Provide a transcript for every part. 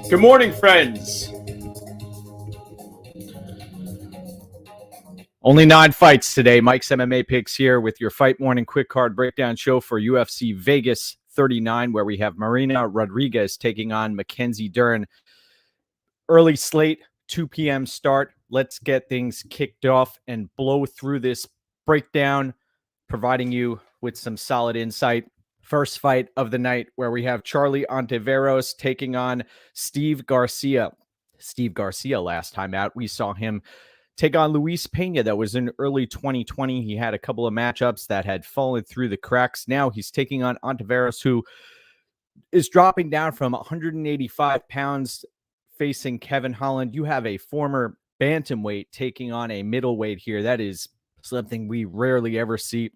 Good morning, friends. Only 9 fights today. Mike's MMA Picks here with your Fight Morning Quick Card Breakdown show for UFC Vegas 39, where we have Marina Rodriguez taking on Mackenzie Dern. Early slate, 2 p.m. start. Let's get things kicked off and blow through this breakdown, providing you with some solid insight. First fight of the night, where we have Charlie Ontiveros taking on Steve Garcia. Steve Garcia, last time out, we saw him take on Luis Pena. That was in early 2020. He had a couple of matchups that had fallen through the cracks. Now he's taking on Ontiveros, who is dropping down from 185 pounds, facing Kevin Holland. You have a former bantamweight taking on a middleweight here. That is something we rarely ever see.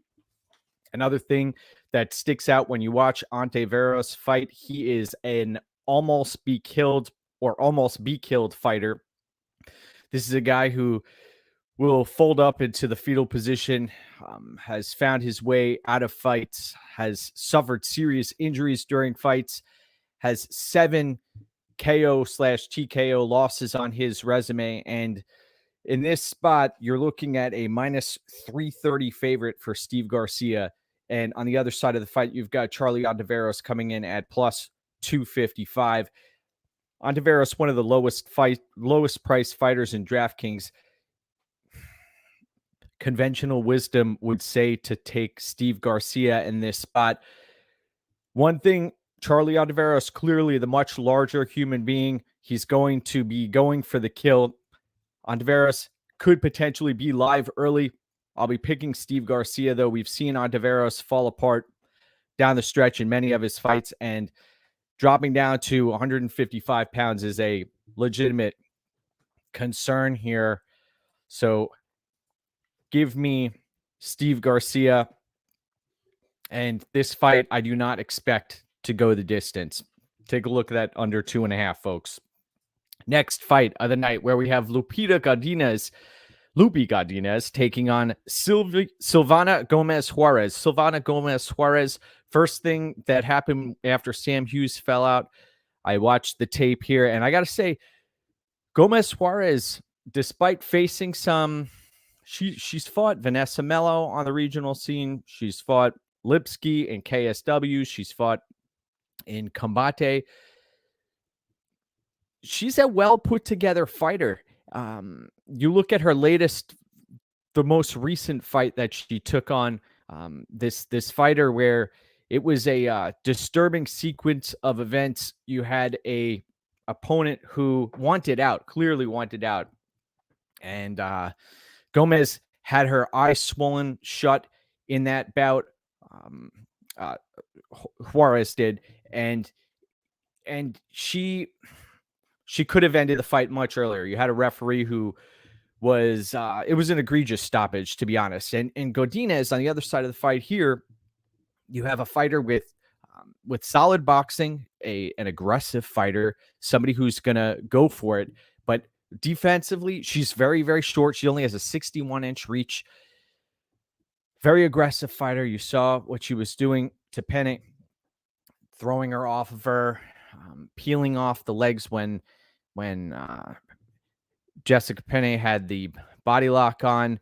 Another thing that sticks out when you watch Ontiveros fight, he is an almost be killed fighter. This is a guy who will fold up into the fetal position, has found his way out of fights, has suffered serious injuries during fights, has 7 KO/TKO losses on his resume. And in this spot, you're looking at a minus 330 favorite for Steve Garcia. And on the other side of the fight, you've got Charlie Ontiveros coming in at plus 255. Ontiveros, one of the lowest price fighters in DraftKings. Conventional wisdom would say to take Steve Garcia in this spot. One thing, Charlie Ontiveros, clearly the much larger human being. He's going to be going for the kill. Ontiveros could potentially be live early. I'll be picking Steve Garcia, though. We've seen Ontiveros fall apart down the stretch in many of his fights, and dropping down to 155 pounds is a legitimate concern here. So give me Steve Garcia. And this fight, I do not expect to go the distance. Take a look at that under 2.5, folks. Next fight of the night, where we have Lupi Godinez taking on Silvana Gomez Juarez. Silvana Gomez Juarez, first thing that happened after Sam Hughes fell out, I watched the tape here, and I got to say, Gomez Juarez, despite facing some, she's fought Vanessa Mello on the regional scene. She's fought Lipsky in KSW. She's fought in Combate. She's a well put together fighter. You look at her latest, the most recent fight that she took on, this fighter where it was a disturbing sequence of events. You had a opponent who clearly wanted out. And Gomez had her eye swollen shut in that bout. Juarez did. And she could have ended the fight much earlier. You had a referee who was, it was an egregious stoppage, to be honest. And Godinez, on the other side of the fight here, you have a fighter with solid boxing, an aggressive fighter, somebody who's going to go for it. But defensively, she's very, very short. She only has a 61-inch reach. Very aggressive fighter. You saw what she was doing to Pena, throwing her off of her, peeling off the legs when Jessica Pena had the body lock on.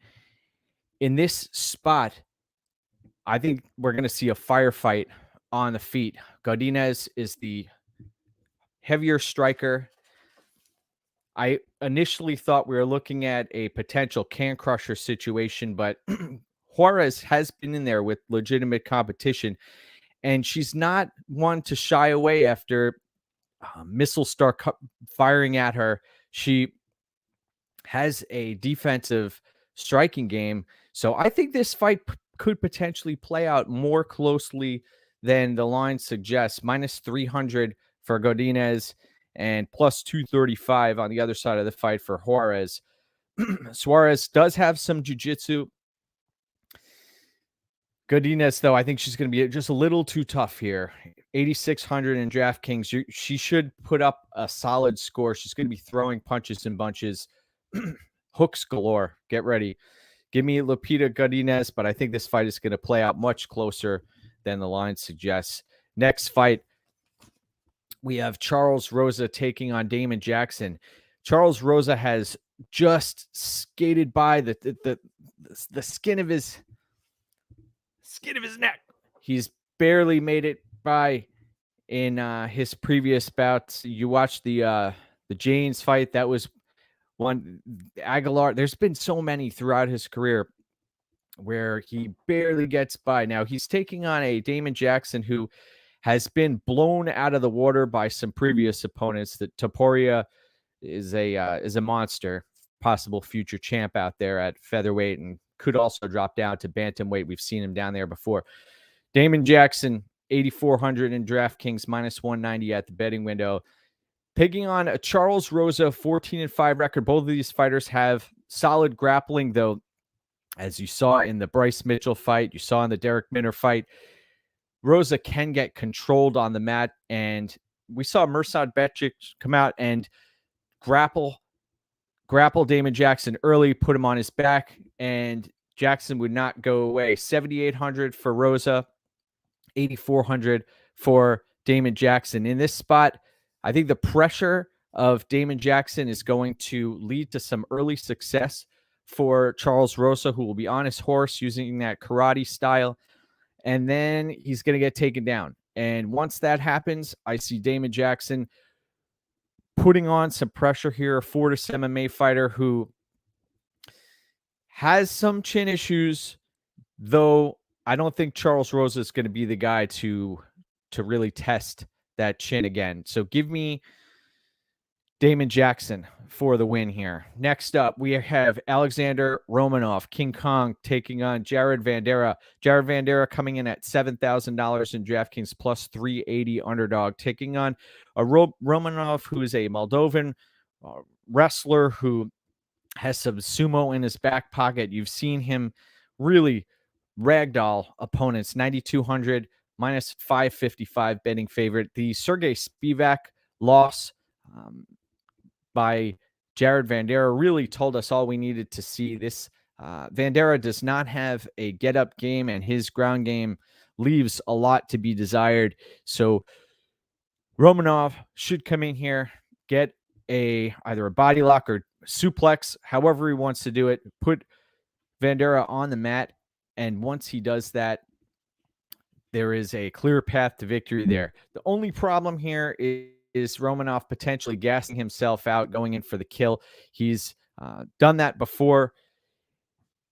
In this spot, I think we're going to see a firefight on the feet. Godinez is the heavier striker. I initially thought we were looking at a potential can crusher situation, but Juarez has been in there with legitimate competition, and she's not one to shy away after missiles start firing at her. She has a defensive striking game. So I think this fight could potentially play out more closely than the line suggests. Minus 300 for Godinez and plus 235 on the other side of the fight for Juarez. Suarez does have some jiu-jitsu. Godinez, though, I think she's going to be just a little too tough here. 8,600 in DraftKings. She should put up a solid score. She's going to be throwing punches and bunches. Hooks galore. Get ready. Give me Lupita Godinez, but I think this fight is going to play out much closer than the line suggests. Next fight, we have Charles Rosa taking on Damon Jackson. Charles Rosa has just skated by the skin of his neck. He's barely made it by in his previous bouts. You watched the Janes fight. That was one. Aguilar. There's been so many throughout his career where he barely gets by. Now he's taking on a Damon Jackson who has been blown out of the water by some previous opponents. That Topuria is a monster, possible future champ out there at featherweight, and could also drop down to bantamweight. We've seen him down there before. Damon Jackson, 8,400 in DraftKings, -190 at the betting window. Taking on a Charles Rosa, 14-5 record. Both of these fighters have solid grappling, though, as you saw in the Bryce Mitchell fight, you saw in the Derek Minner fight. Rosa can get controlled on the mat, and we saw Mirsad Bektic come out and grapple Damon Jackson early, put him on his back, and Jackson would not go away. 7,800 for Rosa, 8,400 for Damon Jackson. In this spot, I think the pressure of Damon Jackson is going to lead to some early success for Charles Rosa, who will be on his horse using that karate style. And then he's going to get taken down. And once that happens, I see Damon Jackson putting on some pressure here. A Fortis MMA fighter who has some chin issues, though I don't think Charles Rosa is going to be the guy to really test that chin again. So give me Damon Jackson for the win here. Next up, we have Alexander Romanov, King Kong, taking on Jared-Vanderaa. Jared-Vanderaa coming in at $7,000 in DraftKings, +380 underdog, taking on a Romanov who is a Moldovan wrestler who has some sumo in his back pocket. You've seen him really ragdoll opponents. 9,200, -555 betting favorite. The Sergey Spivak loss by Jared-Vanderaa really told us all we needed to see. This Vanderaa does not have a get-up game, and his ground game leaves a lot to be desired. So Romanov should come in here, get either a body lock or suplex, however he wants to do it, put Vanderaa on the mat, and once he does that, there is a clear path to victory there. The only problem here is Romanov potentially gassing himself out, going in for the kill. He's done that before.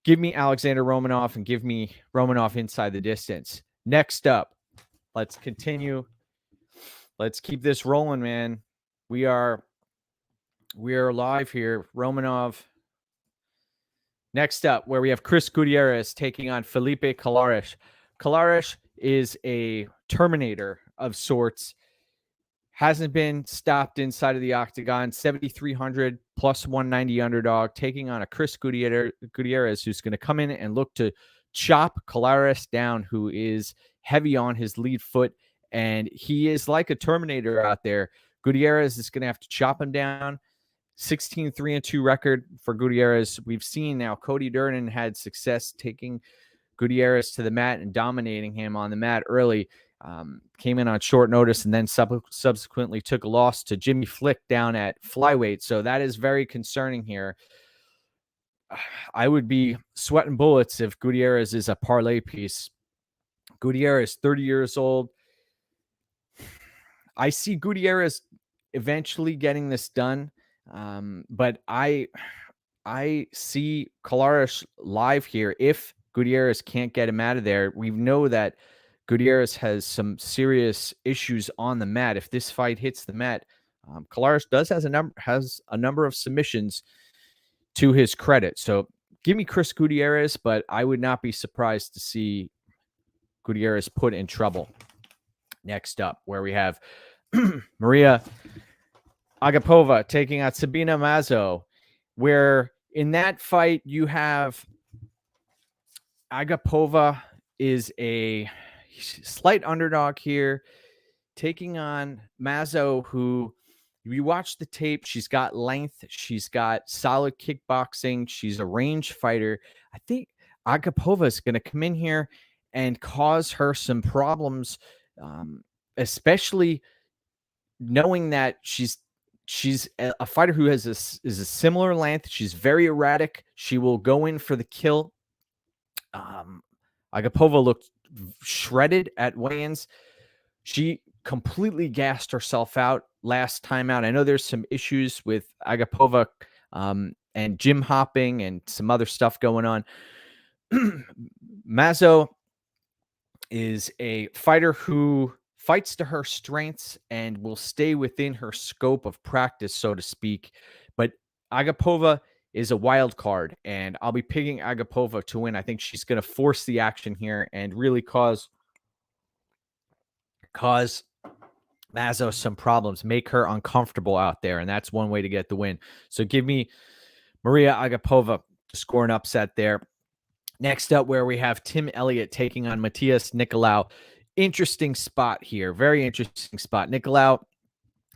Give me Alexander Romanov and give me Romanov inside the distance. Next up, let's continue. Let's keep this rolling, man. We are live here. Romanov. Next up, where we have Chris Gutierrez taking on Felipe Colares. Colares is a Terminator of sorts. Hasn't been stopped inside of the octagon. 7,300 +190 underdog, taking on a Chris Gutierrez who's going to come in and look to chop Colares down, who is heavy on his lead foot, and he is like a Terminator out there. Gutierrez is going to have to chop him down. 16-3-2 record for Gutierrez. We've seen now Cody Durden had success taking Gutierrez to the mat and dominating him on the mat early. Came in on short notice and then subsequently took a loss to Jimmy Flick down at flyweight. So that is very concerning here. I would be sweating bullets if Gutierrez is a parlay piece. Gutierrez, 30 years old. I see Gutierrez eventually getting this done. But I see Colares live here. If Gutierrez can't get him out of there, we know that Gutierrez has some serious issues on the mat. If this fight hits the mat, Colares has a number of submissions to his credit. So give me Chris Gutierrez, but I would not be surprised to see Gutierrez put in trouble. Next up, where we have Maria Agapova taking out Sabina Mazo, where in that fight you have Agapova is a slight underdog here, taking on Mazo, who, if you watch the tape, she's got length, she's got solid kickboxing, she's a range fighter. I think Agapova is going to come in here and cause her some problems, especially knowing that she's a fighter who is a similar length. She's very erratic. She will go in for the kill. Agapova looked shredded at weigh-ins. She completely gassed herself out last time out. I know there's some issues with Agapova and gym hopping and some other stuff going on. Mazo is a fighter who fights to her strengths and will stay within her scope of practice, so to speak. But Agapova is a wild card, and I'll be picking Agapova to win. I think she's going to force the action here and really cause Mazo some problems, make her uncomfortable out there, and that's one way to get the win. So give me Maria Agapova to score an upset there. Next up, where we have Tim Elliott taking on Elliott-Nicolau. Interesting spot here. Very interesting spot. Nicolau,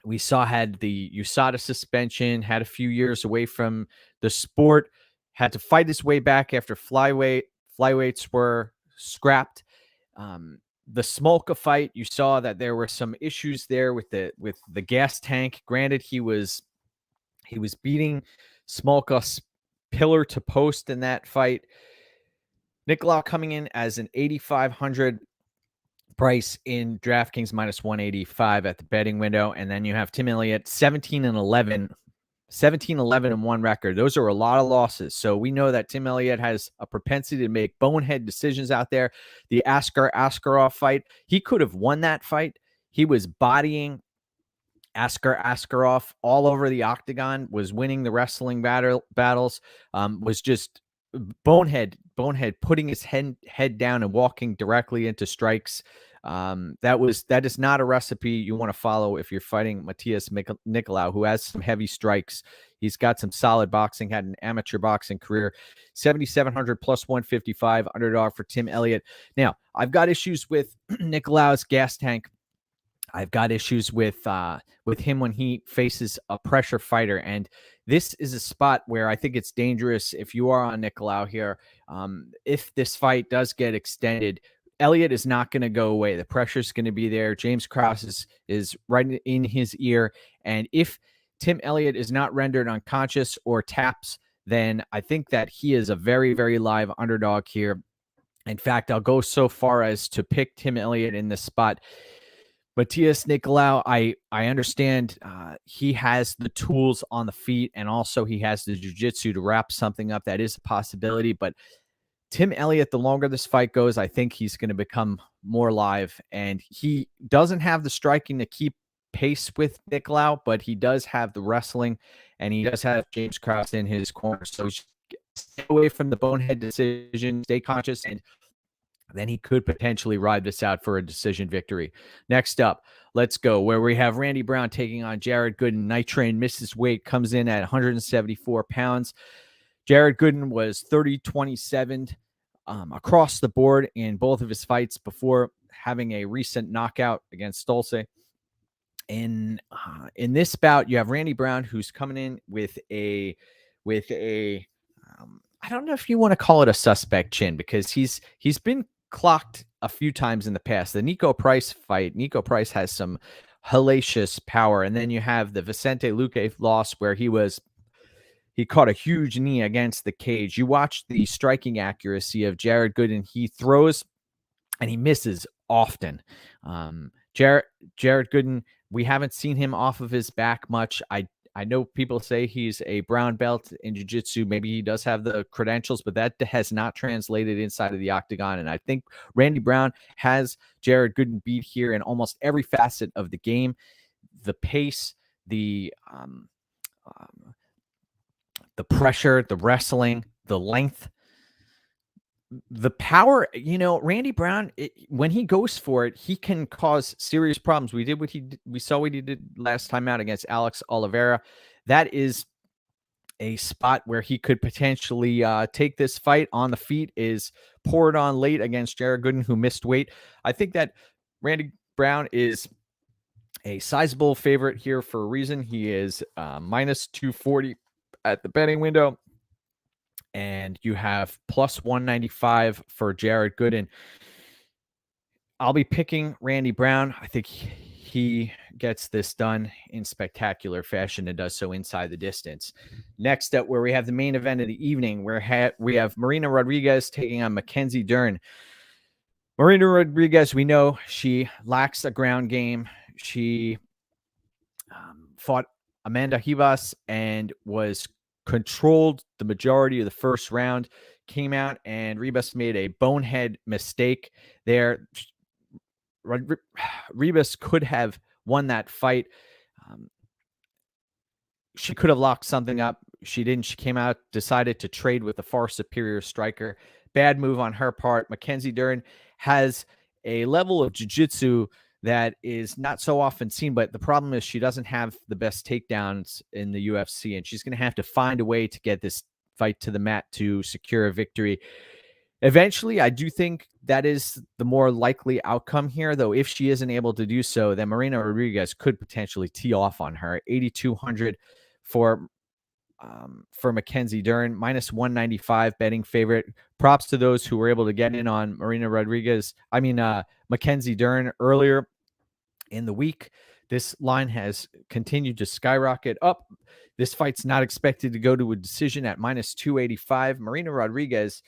we saw, had the USADA suspension, had a few years away from the sport, had to fight his way back after flyweights were scrapped. The Smolka fight, you saw that there were some issues there with the gas tank. Granted, he was beating Smolka pillar to post in that fight. Nicolau coming in as an 8,500 price in DraftKings, minus 185 at the betting window. And then you have Tim Elliott, 17-11 and 1 record. Those are a lot of losses. So we know that Tim Elliott has a propensity to make bonehead decisions out there. The Askarov fight, he could have won that fight. He was bodying Askarov all over the octagon, was winning the wrestling battles, was just bonehead putting his head down and walking directly into strikes. That is not a recipe you want to follow if you're fighting Elliott-Nicolau, who has some heavy strikes. He's got some solid boxing, had an amateur boxing career. 7,700 plus 155 underdog for Tim Elliott. Now, I've got issues with Nicolau's gas tank. I've got issues with him when he faces a pressure fighter, and this is a spot where I think it's dangerous if you are on Nicolau here. If this fight does get extended, Elliott is not going to go away. The pressure is going to be there. James Krause is right in his ear, and if Tim Elliott is not rendered unconscious or taps, then I think that he is a very, very live underdog here. In fact, I'll go so far as to pick Tim Elliott in this spot. Elliott-Nicolau, I understand he has the tools on the feet, and also he has the jiu-jitsu to wrap something up. That is a possibility, but Tim Elliott, the longer this fight goes, I think he's going to become more live, and he doesn't have the striking to keep pace with Nicolau, but he does have the wrestling, and he does have James Krause in his corner. So stay away from the bonehead decision, stay conscious, and then he could potentially ride this out for a decision victory. Next up, let's go where we have Randy Brown taking on Jared Gooden. Night Train misses weight, comes in at 174 pounds. Jared Gooden was 30-27 across the board in both of his fights before having a recent knockout against Stolze. In this bout, you have Randy Brown, who's coming in with a I don't know if you want to call it a suspect chin, because he's been clocked a few times in the past. The Nico Price fight, Nico Price has some hellacious power, and then you have the Vicente Luque loss where he caught a huge knee against the cage. You watch the striking accuracy of Jared Gooden. He throws and he misses often. Jared Gooden, we haven't seen him off of his back much. I know people say he's a brown belt in jiu-jitsu. Maybe he does have the credentials, but that has not translated inside of the octagon. And I think Randy Brown has Jared Gooden beat here in almost every facet of the game. The pace, the pressure, the wrestling, the length, the power. You know, Randy Brown, when he goes for it, he can cause serious problems. We saw what he did last time out against Alex Oliveira. That is a spot where he could potentially take this fight on the feet, is poured on late against Jared Gooden, who missed weight. I think that Randy Brown is a sizable favorite here for a reason. He is minus 240 at the betting window, and you have plus 195 for Jared Gooden. I'll be picking Randy Brown. I think he gets this done in spectacular fashion and does so inside the distance. Next up, where we have the main event of the evening, where we have Marina Rodriguez taking on Mackenzie Dern. Marina Rodriguez, we know she lacks a ground game. She fought Amanda Ribas and was controlled the majority of the first round, came out, and Ribas made a bonehead mistake there. Ribas could have won that fight. She could have locked something up. She didn't. She came out, decided to trade with the far superior striker. Bad move on her part. Mackenzie Dern has a level of jiu-jitsu that is not so often seen, but the problem is she doesn't have the best takedowns in the UFC, and she's going to have to find a way to get this fight to the mat to secure a victory. Eventually, I do think that is the more likely outcome here, though. If she isn't able to do so, then Marina Rodriguez could potentially tee off on her. 8,200 for Mackenzie Dern, minus 195 betting favorite. Props to those who were able to get in on Mackenzie Dern earlier in the week. This line has continued to skyrocket up. This fight's not expected to go to a decision at minus 285. Marina Rodriguez,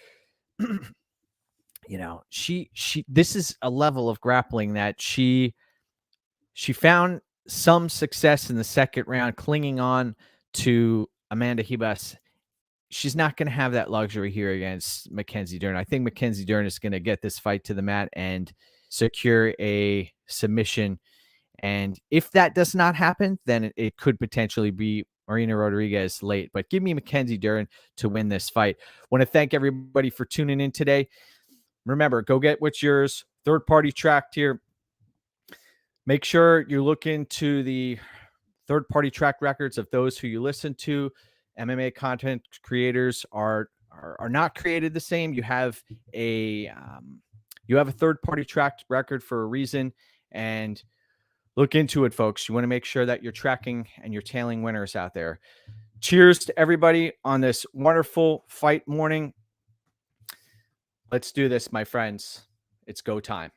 this is a level of grappling that she found some success in the second round, clinging on to Amanda Ribas. She's not going to have that luxury here against Mackenzie Dern. I think Mackenzie Dern is going to get this fight to the mat and secure a submission. And if that does not happen, then it could potentially be Marina Rodriguez late. But give me Mackenzie Dern to win this fight. Want to thank everybody for tuning in today. Remember, go get what's yours. Third-party tracked here. Make sure you look into the third-party track records of those who you listen to. MMA content creators are not created the same. You have a third-party tracked record for a reason, and look into it, folks. You want to make sure that you're tracking and you're tailing winners out there. Cheers to everybody on this wonderful fight morning. Let's do this, my friends. It's go time.